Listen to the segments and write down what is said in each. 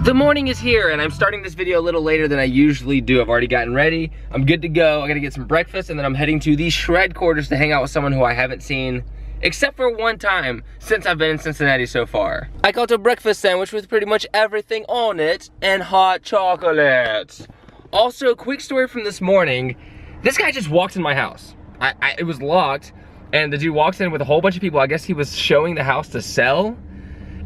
The morning is here and I'm starting this video a little later than I usually do. I've already gotten ready. I'm good to go. I gotta get some breakfast and then I'm heading to the Shred quarters to hang out with someone who I haven't seen except for one time since I've been in Cincinnati so far. I got a breakfast sandwich with pretty much everything on it and hot chocolate. Also, quick story from this morning. This guy just walked in my house. It was locked and the dude walks in with a whole bunch of people. I guess he was showing the house to sell.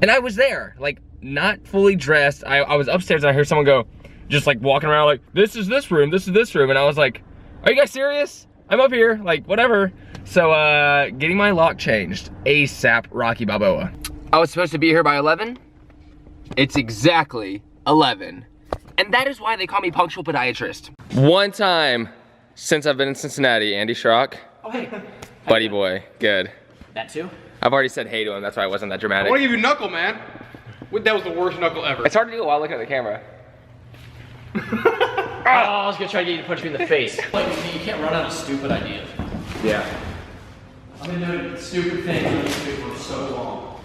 And I was there, like, not fully dressed. I was upstairs and I heard someone go, just like walking around like, this is this room, this is this room. And I was like, are you guys serious? I'm up here, like, whatever. So, getting my lock changed ASAP, Rocky Balboa. I was supposed to be here by 11. It's exactly 11. And that is why they call me punctual podiatrist. One time since I've been in Cincinnati, Andy Schrock. Oh, hey. Buddy boy, good. That too? I've already said hey to him, that's why I wasn't that dramatic. I wanna give you a knuckle, man. That was the worst knuckle ever. It's hard to do while looking at the camera. Oh, I was gonna try to get you to punch me in the face. Like, you can't run out of stupid ideas. Yeah. I've been doing stupid things for so long.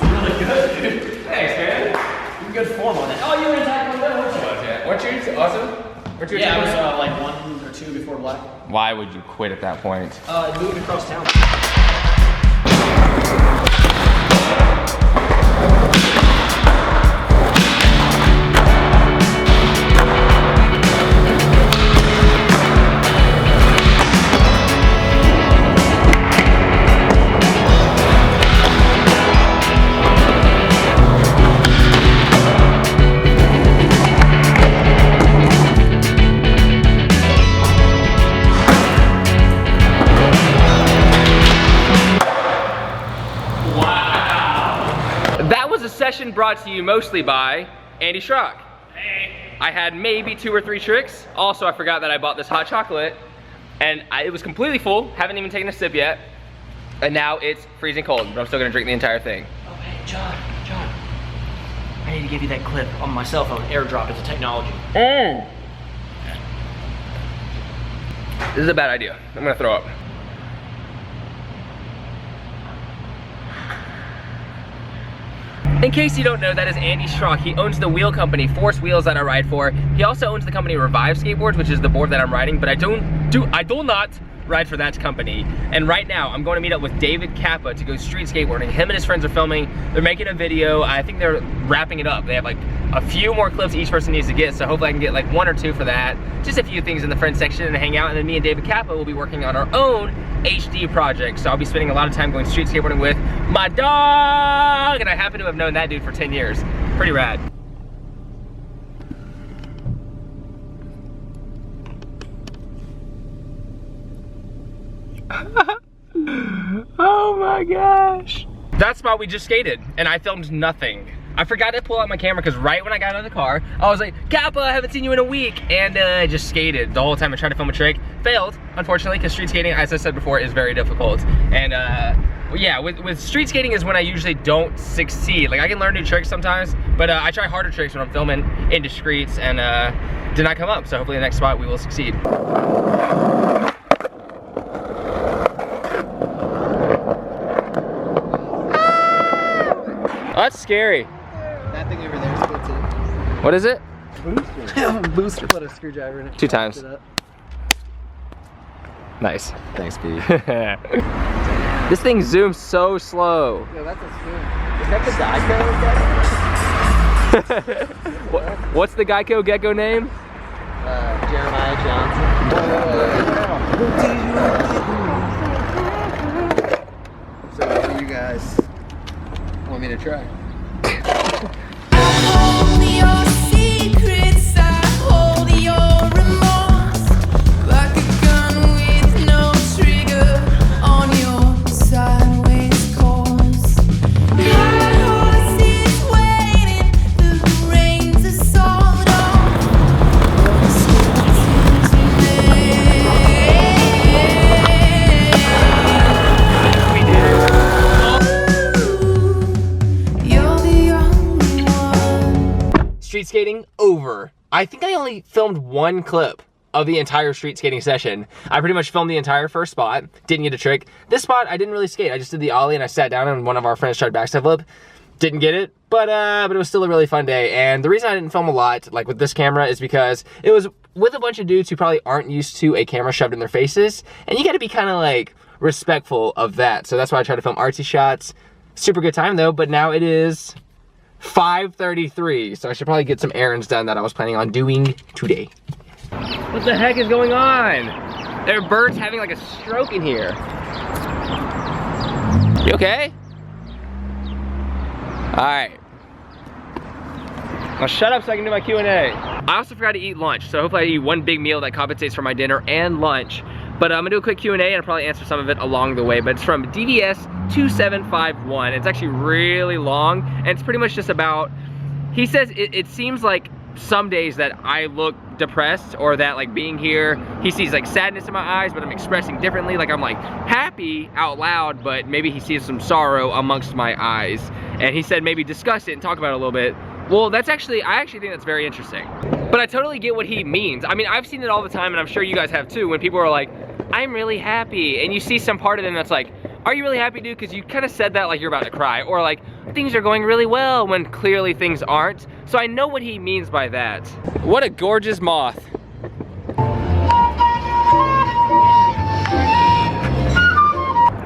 That was really good, dude. Thanks, man. You're in good form on that. Oh, you were in Taekwondo, weren't you? Weren't you awesome? Yeah, I was like 1 or 2 before black. Why would you quit at that point? I moved across town. Brought to you mostly by Andy Schrock. Hey. I had maybe 2 or 3 tricks. Also, I forgot that I bought this hot chocolate and it was completely full. Haven't even taken a sip yet. And now it's freezing cold, but I'm still gonna drink the entire thing. Oh, hey, John. I need to give you that clip on my cell phone. AirDrop, it's a technology. This is a bad idea. I'm gonna throw up. In case you don't know, that is Andy Schrock. He owns the wheel company, Force Wheels, that I ride for. He also owns the company Revive Skateboards, which is the board that I'm riding, but I do not ride for that company. And right now, I'm going to meet up with David Kappa to go street skateboarding. Him and his friends are filming. They're making a video. I think they're wrapping it up. They have like a few more clips each person needs to get, so hopefully I can get like 1 or 2 for that. Just a few things in the friend section and hang out, and then me and David Kappa will be working on our own HD project. So I'll be spending a lot of time going street skateboarding with my dog, and I happen to have known that dude for 10 years. Pretty rad. Oh my gosh. That spot we just skated, and I filmed nothing. I forgot to pull out my camera because right when I got out of the car, I was like, Kappa, I haven't seen you in a week. And I just skated the whole time. I tried to film a trick. Failed, unfortunately, because street skating, as I said before, is very difficult. And yeah, with street skating is when I usually don't succeed. Like, I can learn new tricks sometimes, but I try harder tricks when I'm filming in the streets and did not come up. So hopefully the next spot we will succeed. Oh, that's scary. That thing over there is good too. What is it? Booster. Booster. Put a screwdriver in it. 2 times. Nice. Thanks, Pete. This thing zooms so slow. Yo, that's a spoon. Is that the Geico? What's the Geico gecko name? Jeremiah Johnson. So what do you guys want me to try? Street skating over. I think I only filmed 1 clip of the entire street skating session. I pretty much filmed the entire first spot, didn't get a trick. This spot, I didn't really skate. I just did the ollie and I sat down and one of our friends tried backside flip. didn't get it, but it was still a really fun day. And the reason I didn't film a lot, like with this camera, is because it was with a bunch of dudes who probably aren't used to a camera shoved in their faces, and you gotta be kind of like respectful of that. So that's why I try to film artsy shots. Super good time though, but now it is 5:33, so I should probably get some errands done that I was planning on doing today. What the heck is going on? There are birds having like a stroke in here. You okay? All right. Now shut up so I can do my Q&A. I also forgot to eat lunch, so hopefully I eat one big meal that compensates for my dinner and lunch. But I'm gonna do a quick Q&A and I'll probably answer some of it along the way. But it's from DVS2751. It's actually really long, and it's pretty much just about, he says it seems like some days that I look depressed, or that like being here, he sees like sadness in my eyes, but I'm expressing differently. Like I'm like happy out loud, but maybe he sees some sorrow amongst my eyes. And he said maybe discuss it and talk about it a little bit. Well, I actually think that's very interesting. But I totally get what he means. I mean, I've seen it all the time, and I'm sure you guys have too, when people are like, I'm really happy, and you see some part of them that's like, are you really happy, dude? Because you kind of said that like you're about to cry, or like, things are going really well, when clearly things aren't. So I know what he means by that. What a gorgeous moth.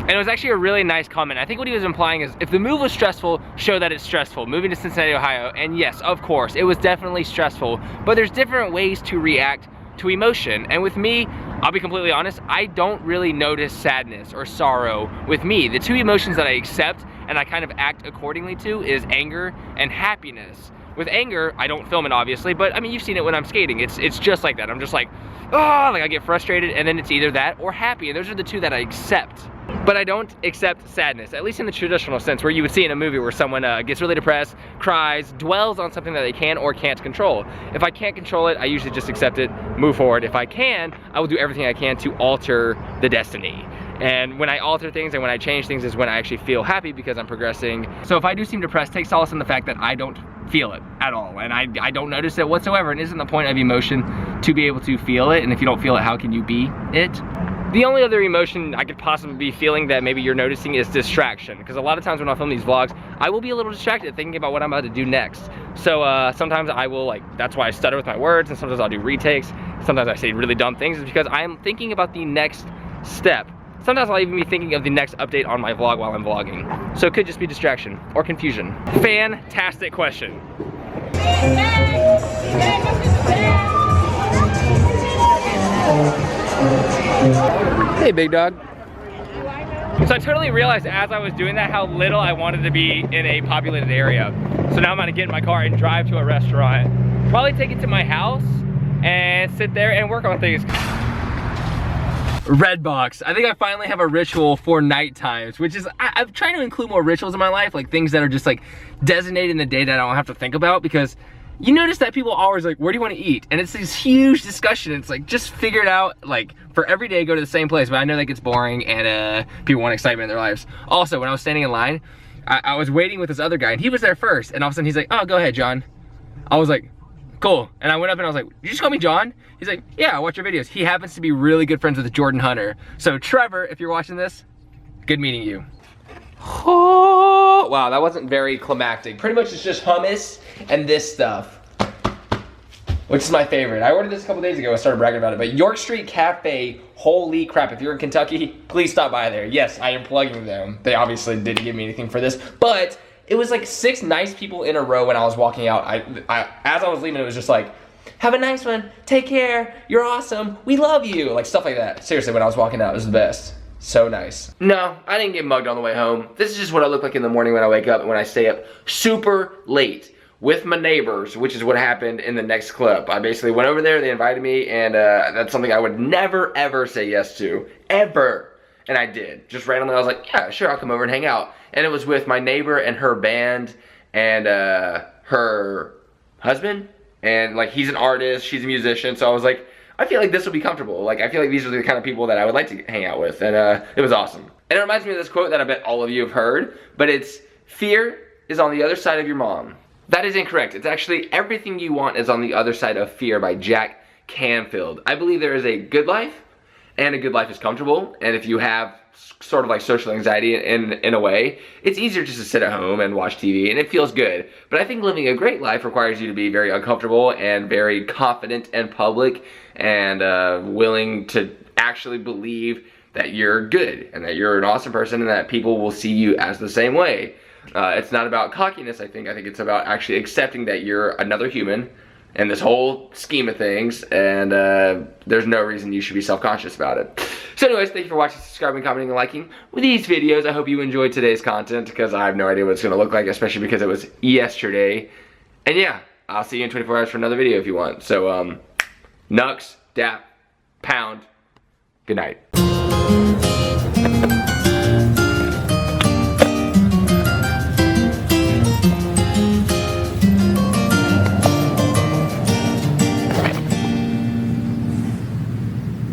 And it was actually a really nice comment. I think what he was implying is, if the move was stressful, show that it's stressful. Moving to Cincinnati, Ohio, and yes, of course, it was definitely stressful, but there's different ways to react to emotion. And with me, I'll be completely honest, I don't really notice sadness or sorrow with me. The two emotions that I accept and I kind of act accordingly to is anger and happiness. With anger, I don't film it obviously, but I mean, you've seen it when I'm skating. It's just like that. I'm just like, oh, like I get frustrated, and then it's either that or happy. And those are the two that I accept. But I don't accept sadness, at least in the traditional sense, where you would see in a movie where someone gets really depressed, cries, dwells on something that they can or can't control. If I can't control it, I usually just accept it, move forward. If I can, I will do everything I can to alter the destiny. And when I alter things and when I change things is when I actually feel happy, because I'm progressing. So if I do seem depressed, take solace in the fact that I don't feel it at all. And I don't notice it whatsoever. And isn't the point of emotion to be able to feel it? And if you don't feel it, how can you be it? The only other emotion I could possibly be feeling that maybe you're noticing is distraction. Because a lot of times when I film these vlogs, I will be a little distracted thinking about what I'm about to do next. So sometimes I will, like, that's why I stutter with my words, and sometimes I'll do retakes. Sometimes I say really dumb things, is because I'm thinking about the next step. Sometimes I'll even be thinking of the next update on my vlog while I'm vlogging. So it could just be distraction or confusion. Fantastic question. Hey, big dog. So I totally realized as I was doing that how little I wanted to be in a populated area. So now I'm gonna get in my car and drive to a restaurant. Probably take it to my house and sit there and work on things. Redbox. I think I finally have a ritual for night times, which is, I'm trying to include more rituals in my life, like things that are just like designated in the day that I don't have to think about, because you notice that people always like, where do you want to eat? And it's this huge discussion. It's like, just figure it out, like for every day, go to the same place. But I know that gets boring, and people want excitement in their lives. Also, when I was standing in line, I was waiting with this other guy, and he was there first, and all of a sudden he's like, oh, go ahead, John. I was like, cool. And I went up and I was like, you just call me John? He's like, yeah, I watch your videos. He happens to be really good friends with Jordan Hunter. So Trevor, if you're watching this, good meeting you. Oh, wow, that wasn't very climactic. Pretty much it's just hummus and this stuff, which is my favorite. I ordered this a couple days ago. I started bragging about it. But York Street Cafe, holy crap. If you're in Kentucky, please stop by there. Yes, I am plugging them. They obviously didn't give me anything for this, but it was like 6 nice people in a row when I was walking out. As I was leaving, it was just like, have a nice one, take care, you're awesome, we love you. Like stuff like that. Seriously, when I was walking out, it was the best. So nice. No, I didn't get mugged on the way home. This is just what I look like in the morning when I wake up and when I stay up super late with my neighbors, which is what happened in the next clip. I basically went over there, they invited me, and that's something I would never ever say yes to, ever. And I did. Just randomly, I was like, yeah, sure, I'll come over and hang out. And it was with my neighbor and her band and her husband. And like, he's an artist, she's a musician. So I was like, I feel like this will be comfortable. Like, I feel like these are the kind of people that I would like to hang out with. And it was awesome. And it reminds me of this quote that I bet all of you have heard, but it's, fear is on the other side of your mom. That is incorrect. It's actually, everything you want is on the other side of fear by Jack Canfield. I believe there is a good life and a good life is comfortable. And if you have sort of like social anxiety in a way, it's easier just to sit at home and watch TV, and it feels good. But I think living a great life requires you to be very uncomfortable and very confident in public, and willing to actually believe that you're good and that you're an awesome person and that people will see you as the same way. It's not about cockiness, I think it's about actually accepting that you're another human in this whole scheme of things, and there's no reason you should be self-conscious about it. So anyways, thank you for watching, subscribing, commenting, and liking these videos. I hope you enjoyed today's content, because I have no idea what it's gonna look like, especially because it was yesterday. And yeah, I'll see you in 24 hours for another video if you want. So, Nux, Dap, Pound, good night.